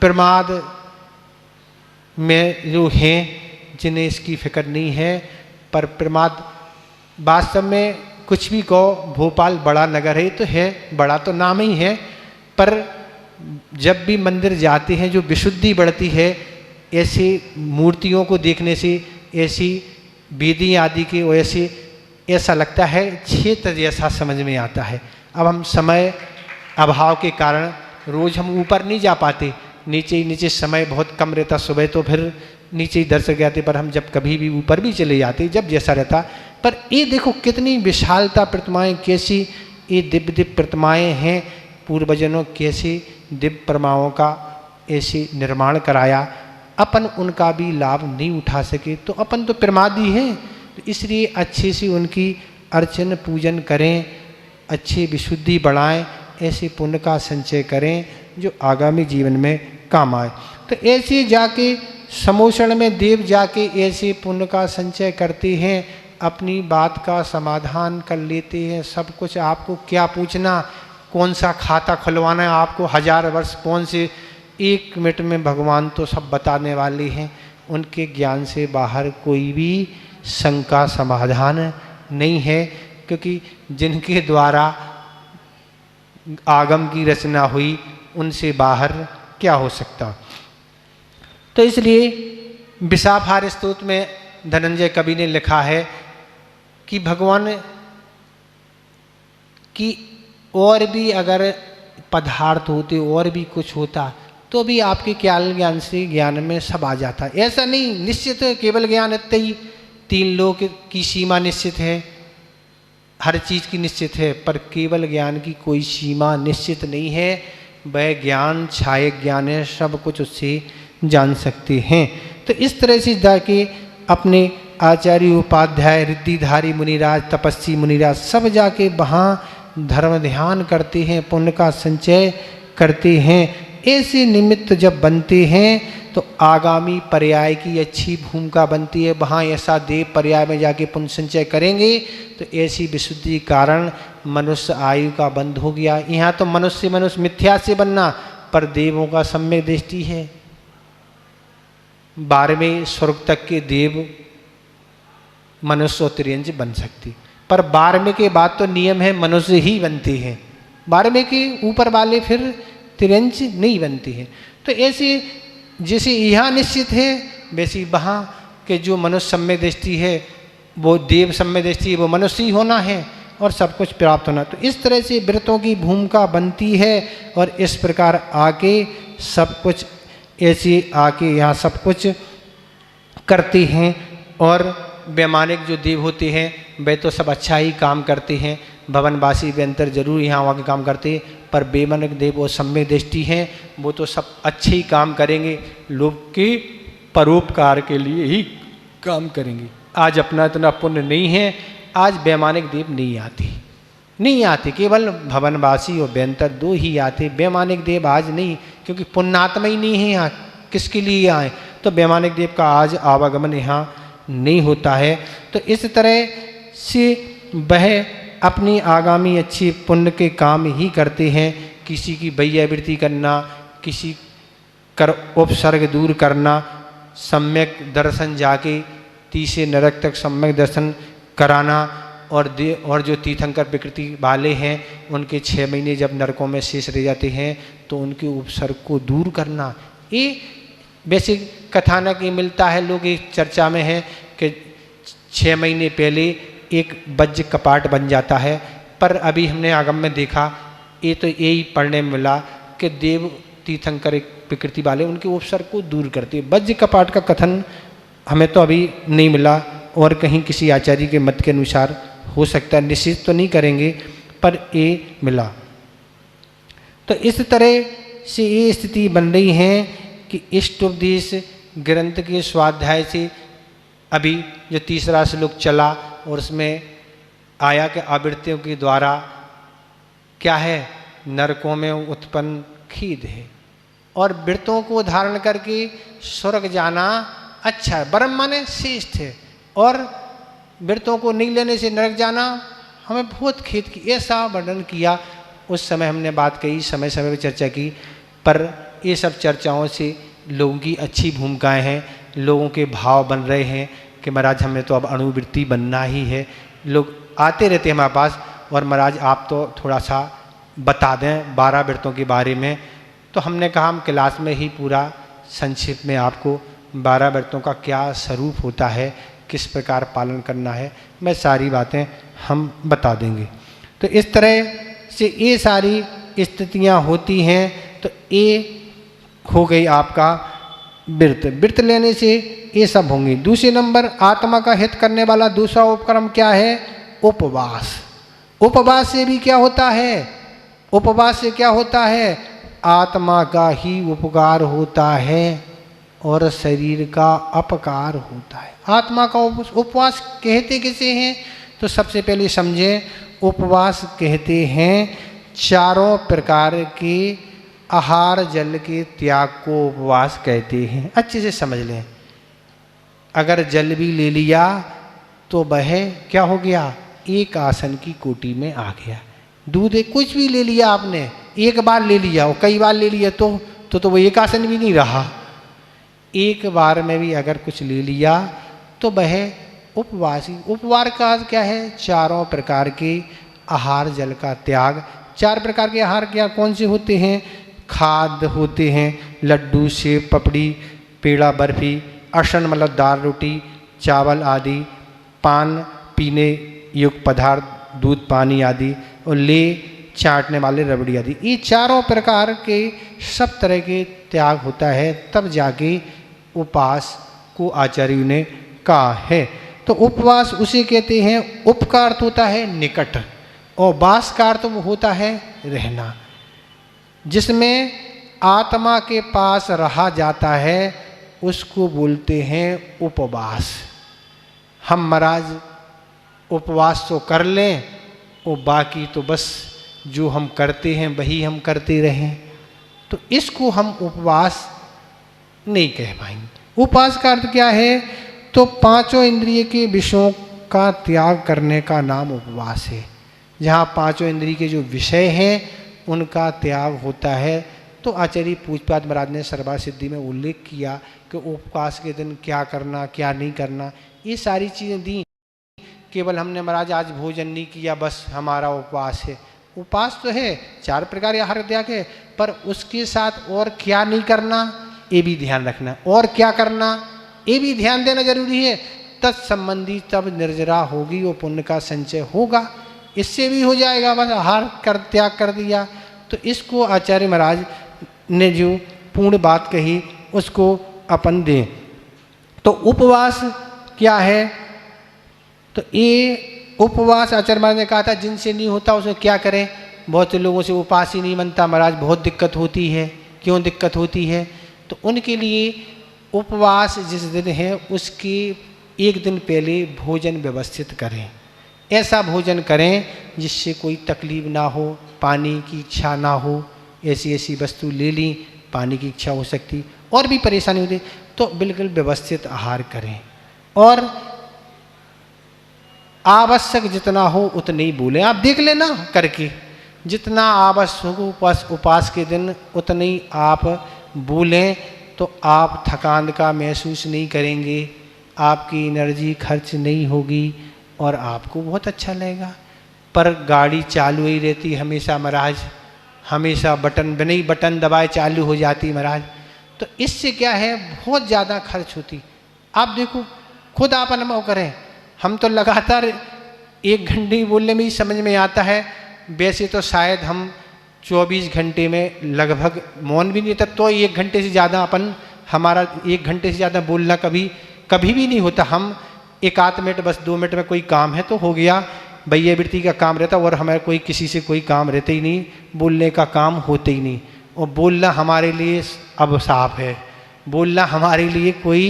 प्रमाद में जो हैं जिन्हें इसकी फिक्र नहीं है, पर प्रमाद वास्तव में कुछ भी कहो, भोपाल बड़ा नगर है तो है, बड़ा तो नाम ही है, पर जब भी मंदिर जाते हैं जो विशुद्धि बढ़ती है ऐसी मूर्तियों को देखने से, ऐसी वेदी आदि के वजह से ऐसा लगता है क्षेत्र जैसा समझ में आता है। अब हम समय अभाव के कारण रोज़ हम ऊपर नहीं जा पाते, नीचे ही नीचे समय बहुत कम रहता, सुबह तो फिर नीचे ही दर्शक जाते, पर हम जब कभी भी ऊपर भी चले जाते जब जैसा रहता। पर ये देखो कितनी विशालता प्रतिमाएं, कैसी ये दिव्य दिव्य प्रतिमाएं हैं, पूर्वजनों कैसे दिव्य प्रतिमाओं का ऐसे निर्माण कराया, अपन उनका भी लाभ नहीं उठा सके तो अपन तो प्रमादी हैं। तो इसलिए अच्छे से उनकी अर्चन पूजन करें, अच्छी विशुद्धि बढ़ाएं, ऐसे पुण्य का संचय करें जो आगामी जीवन में काम आए। तो ऐसे जाके समोषण में देव जाके ऐसे पुण्य का संचय करते हैं, अपनी बात का समाधान कर लेते हैं। सब कुछ आपको क्या पूछना, कौन सा खाता खुलवाना है आपको, 1000 वर्ष कौन से, 1 मिनट में भगवान तो सब बताने वाले हैं। उनके ज्ञान से बाहर कोई भी शंका समाधान नहीं है, क्योंकि जिनके द्वारा आगम की रचना हुई उनसे बाहर क्या हो सकता। तो इसलिए विशाफार स्तोत्र में धनंजय कवि ने लिखा है कि भगवान की और भी अगर पदार्थ होते और भी कुछ होता तो भी आपके ज्ञान से ज्ञान में सब आ जाता। ऐसा नहीं निश्चित केवल ज्ञान इतना ही, 3 लोक की सीमा निश्चित है, हर चीज़ की निश्चित है, पर केवल ज्ञान की कोई सीमा निश्चित नहीं है। वह ज्ञान छाये ज्ञान है, सब कुछ उससे जान सकते हैं। तो इस तरह से जाके अपने आचार्य उपाध्याय रिद्धिधारी मुनिराज तपस्वी मुनिराज सब जाके वहाँ धर्म ध्यान करते हैं, पुण्य का संचय करते हैं। ऐसे निमित्त जब बनते हैं तो आगामी पर्याय की अच्छी भूमिका बनती है। वहाँ ऐसा देव पर्याय में जाके पुण्य संचय करेंगे तो ऐसी विशुद्धि कारण मनुष्य आयु का बंध हो गया। यहाँ तो मनुष्य मिथ्या से बनना, पर देवों का सम्यक दृष्टि है। 12वें स्वर्ग तक के देव मनुष्य और तिर्यंज बन सकती, पर 12वें के बाद तो नियम है मनुष्य ही बनते हैं, 12वें के ऊपर वाले फिर तिर्यंज नहीं बनते हैं। तो ऐसे जैसे यहाँ निश्चित है वैसे वहाँ के जो मनुष्य सम्यक दृष्टि है वो देव सम्यक दृष्टि है, वो मनुष्य ही होना है और सब कुछ प्राप्त होना। तो इस तरह से व्रतों की भूमिका बनती है और इस प्रकार आके सब कुछ ऐसे आके यहाँ सब कुछ करते हैं। और वैमानिक जो देव होते हैं वे तो सब अच्छा ही काम करते हैं, भवनवासी वे अंतर जरूर यहाँ वहाँ के काम करते हैं, पर वैमानिक देव वो सम्यक दृष्टि हैं, वो तो सब अच्छे ही काम करेंगे, लोग के परोपकार के लिए ही काम करेंगे। आज अपना इतना पुण्य नहीं है, आज वैमानिक देव नहीं आते, केवल भवनवासी और व्यंतर 2 ही आते। वैमानिक देव आज नहीं, क्योंकि पुण्यात्मा ही नहीं है यहाँ, किसके लिए आए, तो वैमानिक देव का आज आवागमन यहाँ नहीं होता है। तो इस तरह से वह अपनी आगामी अच्छी पुण्य के काम ही करते हैं। किसी की वैयावृत्ति करना, किसी कर उपसर्ग दूर करना, सम्यक दर्शन जाके 30 नरक तक सम्यक दर्शन कराना, और जो तीर्थंकर प्रकृति वाले हैं उनके 6 महीने जब नरकों में शेष रह जाते हैं तो उनके उपसर्ग को दूर करना। ये वैसे कथानक ये मिलता है, लोग एक चर्चा में है कि 6 महीने पहले एक वज्र कपाट बन जाता है, पर अभी हमने आगम में देखा ये तो यही पढ़ने में मिला कि देव तीर्थंकर प्रकृति वाले उनके उपसर्ग को दूर करते। वज्र कपाट का कथन हमें तो अभी नहीं मिला, और कहीं किसी आचार्य के मत के अनुसार हो सकता है, निश्चित तो नहीं करेंगे, पर ये मिला। तो इस तरह से ये स्थिति बन रही है कि इष्टोपदेश ग्रंथ के स्वाध्याय से अभी जो 3रा श्लोक चला और उसमें आया कि आवृत्तियों के द्वारा क्या है, नरकों में उत्पन्न खेद है, और वृत्तों को धारण करके स्वर्ग जाना अच्छा है, ब्रह्म माने श्रेष्ठ है, और वृत्तों को नहीं लेने से नरक जाना हमें बहुत खेद की, ऐसा वर्णन किया। उस समय हमने बात कही, समय समय पर चर्चा की, पर ये सब चर्चाओं से लोगों की अच्छी भूमिकाएं हैं, लोगों के भाव बन रहे हैं कि महाराज हमें तो अब अणुवृत्ति बनना ही है। लोग आते रहते हैं हमारे पास, और महाराज आप तो थोड़ा सा बता दें 12 व्रतों के बारे में। तो हमने कहा हम क्लास में ही पूरा संक्षिप्त में आपको 12 व्रतों का क्या स्वरूप होता है, किस प्रकार पालन करना है, मैं सारी बातें हम बता देंगे। तो इस तरह से ये सारी स्थितियां होती हैं। तो ये हो गई आपका व्रत। व्रत लेने से ये सब होंगे। दूसरे नंबर आत्मा का हित करने वाला दूसरा उपक्रम क्या है? उपवास। उपवास से भी क्या होता है? उपवास से क्या होता है? आत्मा का ही उपकार होता है और शरीर का अपकार होता है। आत्मा का उपवास कहते किसे हैं? तो सबसे पहले समझें, उपवास कहते हैं चारों प्रकार के आहार जल के त्याग को उपवास कहते हैं। अच्छे से समझ लें। अगर जल भी ले लिया तो वह क्या हो गया? एक आसन की कोटि में आ गया। दूध कुछ भी ले लिया आपने, एक बार ले लिया और कई बार ले लिया तो वो एक आसन भी नहीं रहा। एक बार में भी अगर कुछ ले लिया तो वह उपवासी। उपवास का क्या है? चारों प्रकार के आहार जल का त्याग। 4 प्रकार के आहार क्या कौन से होते हैं? खाद्य होते हैं, लड्डू, सेब, पपड़ी, पेड़ा, बर्फी, अशन मतलब दाल रोटी, चावल आदि, पान पीने युक्त पदार्थ, दूध, पानी आदि, और ले चाटने वाले रबड़ी आदि। ये चारों प्रकार के सब तरह के त्याग होता है, तब जाके उपवास को आचार्यों ने कहा है। तो उपवास उसे कहते हैं। उप का अर्थ होता है निकट, और वास का अर्थ होता है रहना, जिसमें आत्मा के पास रहा जाता है, उसको बोलते हैं उपवास। हम महाराज उपवास तो कर लें और बाकी तो बस जो हम करते हैं वही हम करते रहें, तो इसको हम उपवास नहीं कह पाएंगे। उपवास का अर्थ क्या है? तो 5 इंद्रिय के विषयों का त्याग करने का नाम उपवास है। जहाँ 5 इंद्रिय के जो विषय हैं उनका त्याग होता है। तो आचार्य पूज्यपाद महाराज ने सर्वा सिद्धि में उल्लेख किया कि उपवास के दिन क्या करना क्या नहीं करना, ये सारी चीज़ें दी। केवल हमने महाराज आज भोजन नहीं किया बस हमारा उपवास है। उपवास तो है, 4 प्रकार के आहार त्याग है, पर उसके साथ और क्या नहीं करना ये भी ध्यान रखना, और क्या करना ये भी ध्यान देना जरूरी है। तत्संबंधी तब निर्जरा होगी और पुण्य का संचय होगा, इससे भी हो जाएगा। बस आहार कर त्याग कर दिया तो इसको आचार्य महाराज ने जो पूर्ण बात कही उसको अपन दें। तो उपवास क्या है? तो ये उपवास आचार्य महाराज ने कहा था जिनसे नहीं होता उसे क्या करें। बहुत से लोगों से उपवास ही नहीं बनता महाराज, बहुत दिक्कत होती है। क्यों दिक्कत होती है? तो उनके लिए उपवास जिस दिन है उसके एक दिन पहले भोजन व्यवस्थित करें। ऐसा भोजन करें जिससे कोई तकलीफ ना हो, पानी की इच्छा ना हो। ऐसी वस्तु ले ली, पानी की इच्छा हो सकती, और भी परेशानी होती, तो बिल्कुल व्यवस्थित आहार करें। और आवश्यक जितना हो उतने ही बोलें। आप देख लेना करके, जितना आवश्यक हो उपवास के दिन उतने ही आप बोलें, तो आप थकान का महसूस नहीं करेंगे, आपकी एनर्जी खर्च नहीं होगी और आपको बहुत अच्छा लगेगा। पर गाड़ी चालू ही रहती हमेशा महाराज, हमेशा बटन दबाए चालू हो जाती महाराज, तो इससे क्या है बहुत ज़्यादा खर्च होती। आप देखो खुद आप अनुभव करें, हम तो लगातार 1 घंटे बोलने में ही समझ में आता है। वैसे तो शायद हम 24 घंटे में लगभग मौन भी नहीं, तब तो 1 घंटे से ज़्यादा हमारा 1 घंटे से ज़्यादा बोलना कभी भी नहीं होता। हम 1 मिनट बस 2 मिनट में कोई काम है तो हो गया, भैया वृत्ति का काम रहता, और हमारे कोई किसी से कोई काम रहता ही नहीं, बोलने का काम होते ही नहीं। और बोलना हमारे लिए अब साफ है, बोलना हमारे लिए कोई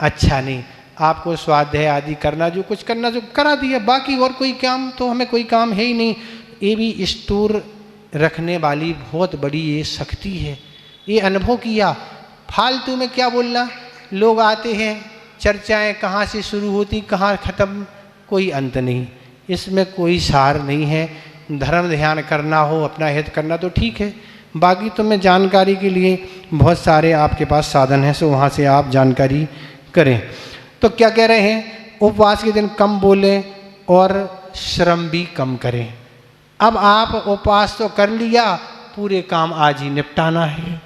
अच्छा नहीं। आपको स्वाध्याय आदि करना, जो कुछ करना जो करा दिया, बाकी और कोई काम तो हमें कोई काम है ही नहीं। ये भी स्टोर रखने वाली बहुत बड़ी ये शक्ति है। ये अनुभव किया। फालतू में क्या बोलना, लोग आते हैं, चर्चाएं कहाँ से शुरू होती कहाँ ख़त्म, कोई अंत नहीं, इसमें कोई सार नहीं है। धर्म ध्यान करना हो, अपना हित करना तो ठीक है, बाकी तो मैं जानकारी के लिए बहुत सारे आपके पास साधन हैं, सो वहाँ से आप जानकारी करें। तो क्या कह रहे हैं, उपवास के दिन कम बोलें और श्रम भी कम करें। अब आप उपवास तो कर लिया, पूरे काम आज ही निपटाना है,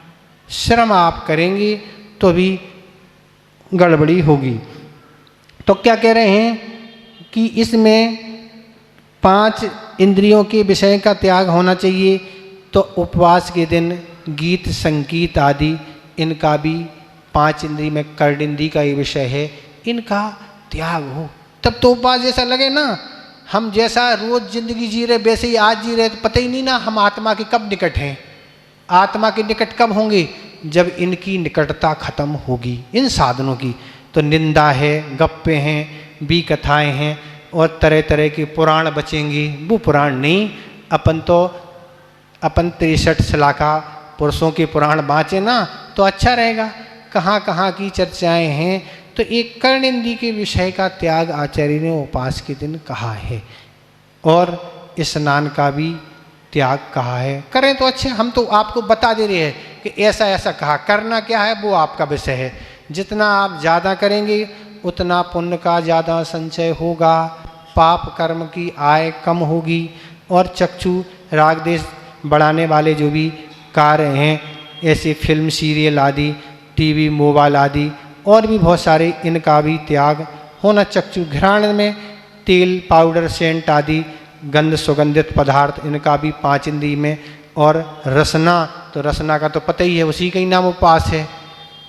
श्रम आप करेंगे तो भी गड़बड़ी होगी। तो क्या कह रहे हैं कि इसमें 5 इंद्रियों के विषय का त्याग होना चाहिए। तो उपवास के दिन गीत संगीत आदि इनका भी 5 इंद्रिय में कर्णेंद्रिय का ये विषय है, इनका त्याग हो, तब तो उपवास जैसा लगे ना। हम जैसा रोज जिंदगी जी रहे वैसे ही आज जी रहे, तो पता ही नहीं ना हम आत्मा के कब निकट हैं। आत्मा के निकट कब होंगे, जब इनकी निकटता खत्म होगी, इन साधनों की। तो निंदा है, गप्पे हैं, भी कथाएं हैं और तरह तरह के पुराण बचेंगे, वो पुराण नहीं। अपन 63 शलाका पुरुषों के पुराण बाँचे ना तो अच्छा रहेगा। कहाँ कहाँ की चर्चाएं हैं। तो एक कर्णेंद्रिय के विषय का त्याग आचार्य ने उपवास के दिन कहा है, और स्नान का भी त्याग कहा है। करें तो अच्छे, हम तो आपको बता दे रहे हैं कि ऐसा ऐसा कहा, करना क्या है वो आपका विषय है। जितना आप ज़्यादा करेंगे उतना पुण्य का ज़्यादा संचय होगा, पाप कर्म की आय कम होगी, और चक्षु राग देश बढ़ाने वाले जो भी कार्य हैं, ऐसे फिल्म सीरियल आदि, टीवी मोबाइल आदि और भी बहुत सारे, इनका भी त्याग होना। चक्षु घ्राण में तेल पाउडर सेंट आदि गंध सुगंधित पदार्थ, इनका भी 5 इंद्रिय में। और रसना, तो रसना का तो पता ही है, उसी का ही नाम उपवास है।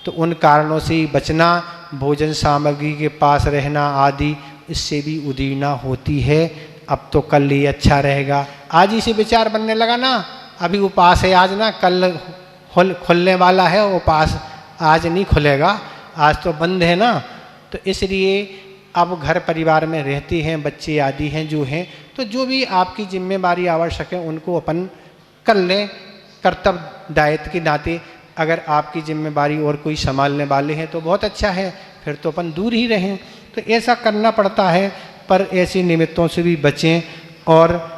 तो उन कारणों से बचना, भोजन सामग्री के पास रहना आदि, इससे भी उदीर्णा होती है। अब तो कल ही अच्छा रहेगा, आज ही से विचार बनने लगा ना, अभी उपवास है आज ना, कल खुलने वाला है उपवास, आज नहीं खुलेगा, आज तो बंद है ना। तो इसलिए अब घर परिवार में रहते हैं, बच्चे आदि हैं जो हैं, तो जो भी आपकी जिम्मेदारी आवश्यक है उनको अपन कर लें कर्तव्य दायित्व के नाते। अगर आपकी जिम्मेदारी और कोई संभालने वाले हैं तो बहुत अच्छा है, फिर तो अपन दूर ही रहें। तो ऐसा करना पड़ता है, पर ऐसे निमित्तों से भी बचें, और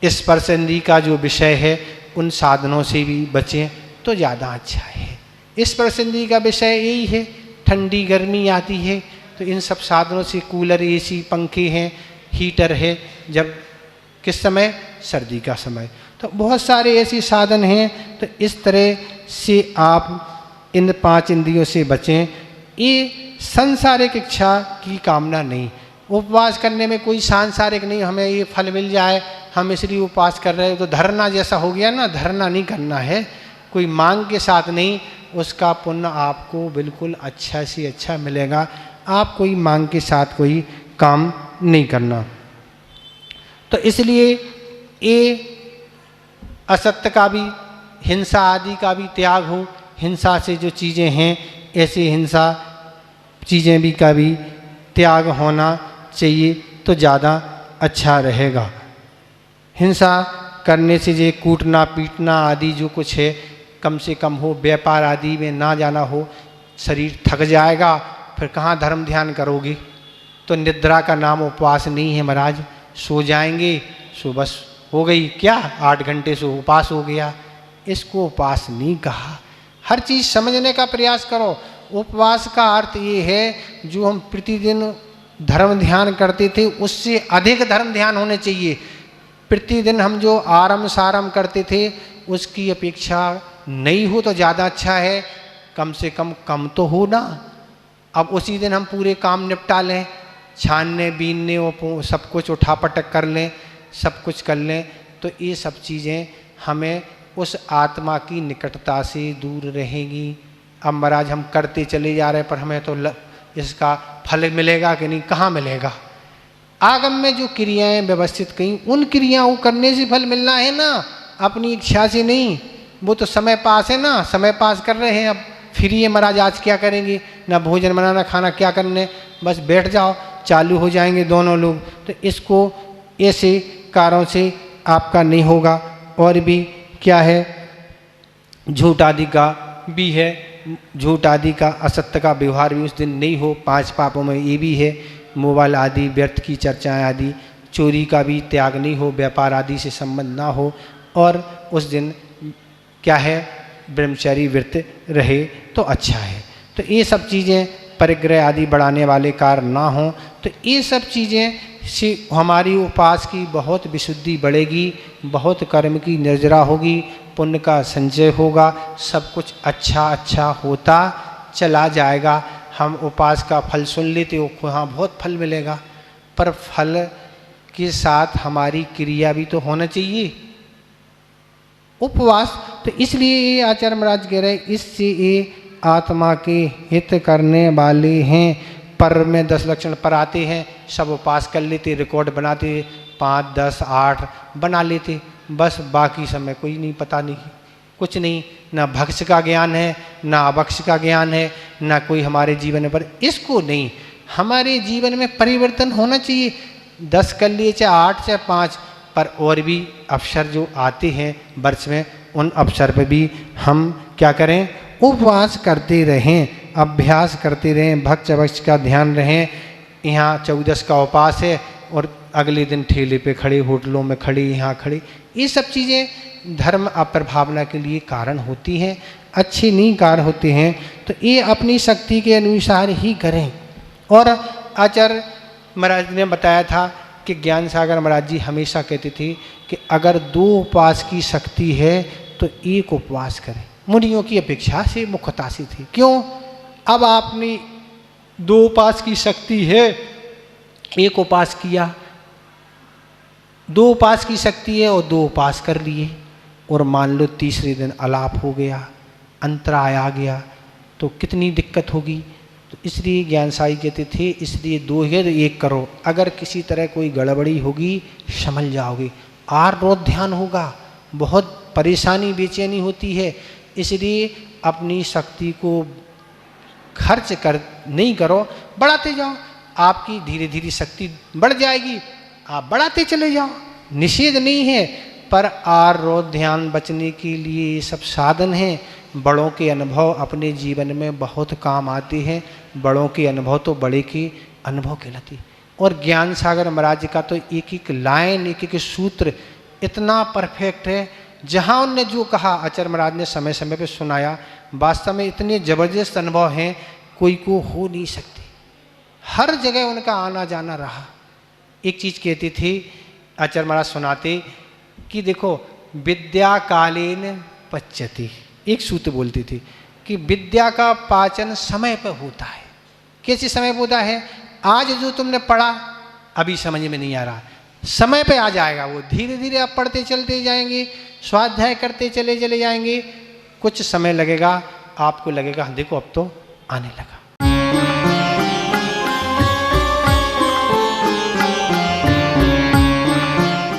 स्पर्श इंद्रिय का जो विषय है उन साधनों से भी बचें तो ज़्यादा अच्छा है। स्पर्श इंद्रिय का विषय यही है, ठंडी गर्मी आती है तो इन सब साधनों से, कूलर एसी पंखे हैं, हीटर है, जब किस समय, सर्दी का समय, तो बहुत सारे ऐसे साधन हैं। तो इस तरह से आप इन 5 इंद्रियों से बचें। ये सांसारिक इच्छा की कामना नहीं, उपवास करने में कोई सांसारिक नहीं, हमें ये फल मिल जाए हम इसलिए उपवास कर रहे हैं, तो धरना जैसा हो गया ना, धरना नहीं करना है, कोई मांग के साथ नहीं, उसका पुण्य आपको बिल्कुल अच्छा से अच्छा मिलेगा। आप कोई मांग के साथ कोई काम नहीं करना। तो इसलिए ये असत्य का भी, हिंसा आदि का भी त्याग हो। हिंसा से जो चीज़ें हैं, ऐसी हिंसा चीज़ें भी का भी त्याग होना चाहिए तो ज़्यादा अच्छा रहेगा। हिंसा करने से जो कूटना पीटना आदि जो कुछ है कम से कम हो, व्यापार आदि में ना जाना हो, शरीर थक जाएगा, फिर कहाँ धर्म ध्यान करोगे। तो निद्रा का नाम उपवास नहीं है महाराज, सो जाएंगे, सो बस हो गई क्या, 8 घंटे से उपवास हो गया, इसको उपवास नहीं कहा। हर चीज़ समझने का प्रयास करो। उपवास का अर्थ ये है जो हम प्रतिदिन धर्म ध्यान करते थे उससे अधिक धर्म ध्यान होने चाहिए। प्रतिदिन हम जो आरम सारम करते थे उसकी अपेक्षा नहीं हो तो ज़्यादा अच्छा है, कम से कम तो हो ना। अब उसी दिन हम पूरे काम निपटा लें, छानने बीनने और सब कुछ उठा पटक कर लें, सब कुछ कर लें, तो ये सब चीज़ें हमें उस आत्मा की निकटता से दूर रहेंगी। अब महाराज हम करते चले जा रहे हैं पर हमें तो इसका फल मिलेगा कि नहीं, कहाँ मिलेगा। आगम में जो क्रियाएं व्यवस्थित कहीं, उन क्रियाओं करने से फल मिलना है ना, अपनी इच्छा से नहीं। वो तो समय पास है ना, समय पास कर रहे हैं, अब फ्री है महाराज, आज क्या करेंगे, ना भोजन बनाना खाना क्या करने, बस बैठ जाओ, चालू हो जाएंगे दोनों लोग। तो इसको ऐसे कारणों से आपका नहीं होगा। और भी क्या है, झूठ आदि का भी है, झूठ आदि का असत्य का व्यवहार भी उस दिन नहीं हो। 5 पापों में ये भी है, मोबाइल आदि व्यर्थ की चर्चाएं आदि, चोरी का भी त्याग नहीं हो, व्यापार आदि से संबंध ना हो। और उस दिन क्या है, ब्रह्मचर्य व्रत रहे तो अच्छा है। तो ये सब चीज़ें परिग्रह आदि बढ़ाने वाले कार्य ना हों, तो ये सब चीज़ें से हमारी उपास की बहुत विशुद्धि बढ़ेगी, बहुत कर्म की निर्जरा होगी, पुण्य का संचय होगा, सब कुछ अच्छा अच्छा होता चला जाएगा। हम उपास का फल सुन लेते हो, हाँ बहुत फल मिलेगा, पर फल के साथ हमारी क्रिया भी तो होना चाहिए, उपवास। तो इसलिए ये आचार्य महाराज कह रहे इससे ये आत्मा के हित करने वाले हैं। पर में 10 लक्षण पर आते हैं, सब उपास कर लेते, रिकॉर्ड बनाते, 5, 10, 8 बना लेते, बस बाकी समय कोई नहीं, पता नहीं कुछ नहीं, ना भक्ष का ज्ञान है, ना अभक्ष का ज्ञान है, ना कोई हमारे जीवन पर, इसको नहीं, हमारे जीवन में परिवर्तन होना चाहिए। 10 कर लिए, चाहे 8 चाहे 5, पर और भी अवसर जो आते हैं वर्ष में, उन अवसर पर भी हम क्या करें, उपवास करते रहें, अभ्यास करते रहें, भक्ष अभक्ष का ध्यान रहें। यहाँ 14 का उपास है और अगले दिन ठेले पे खड़े, होटलों में खड़े, यहाँ खड़े, ये सब चीज़ें धर्म अप्रभावना के लिए कारण होती हैं, अच्छे नहीं कार्य होते हैं। तो ये अपनी शक्ति के अनुसार ही करें। और आचार्य महाराज ने बताया था कि ज्ञान सागर महाराज जी हमेशा कहते थे कि अगर 2 उपवास की शक्ति है तो 1 उपवास करें। मुनियों की अपेक्षा से मुख्यता से थी। क्यों? अब आपने 2 उपवास की शक्ति है, 1 उपवास किया, 2 उपवास की शक्ति है और 2 उपवास कर लिए, और मान लो तीसरे दिन अलाप हो गया, अंतराय आ गया, तो कितनी दिक्कत होगी। तो इसलिए ज्ञान साई कहते थे इसलिए 2 है तो 1 करो, अगर किसी तरह कोई गड़बड़ी होगी संभल जाओगे, रोज ध्यान होगा, बहुत परेशानी बेचैनी होती है। इसलिए अपनी शक्ति को खर्च कर नहीं करो, बढ़ाते जाओ, आपकी धीरे धीरे शक्ति बढ़ जाएगी, आप बढ़ाते चले जाओ, निषेध नहीं है, पर रोज ध्यान बचने के लिए ये सब साधन हैं। बड़ों के अनुभव अपने जीवन में बहुत काम आते हैं, बड़ों के अनुभव तो बड़े के अनुभव कहलाते। और ज्ञान सागर महाराज का तो एक एक लाइन, एक एक सूत्र इतना परफेक्ट है, जहाँ उनने जो कहा आचार्य महाराज ने समय समय पे सुनाया, वास्तव में इतने ज़बरदस्त अनुभव हैं, कोई को हो नहीं सकते, हर जगह उनका आना जाना रहा। एक चीज़ कहते थे आचार्य महाराज सुनाते कि देखो विद्या कालेन पच्यते, एक सूत्र बोलते थे कि विद्या का पाचन समय पर होता है। कैसे समय पर होता है? आज जो तुमने पढ़ा अभी समझ में नहीं आ रहा, समय पे आ जाएगा, वो धीरे धीरे आप पढ़ते चलते जाएंगे, स्वाध्याय करते चले जाएंगे, कुछ समय लगेगा, आपको लगेगा देखो अब तो आने लगा।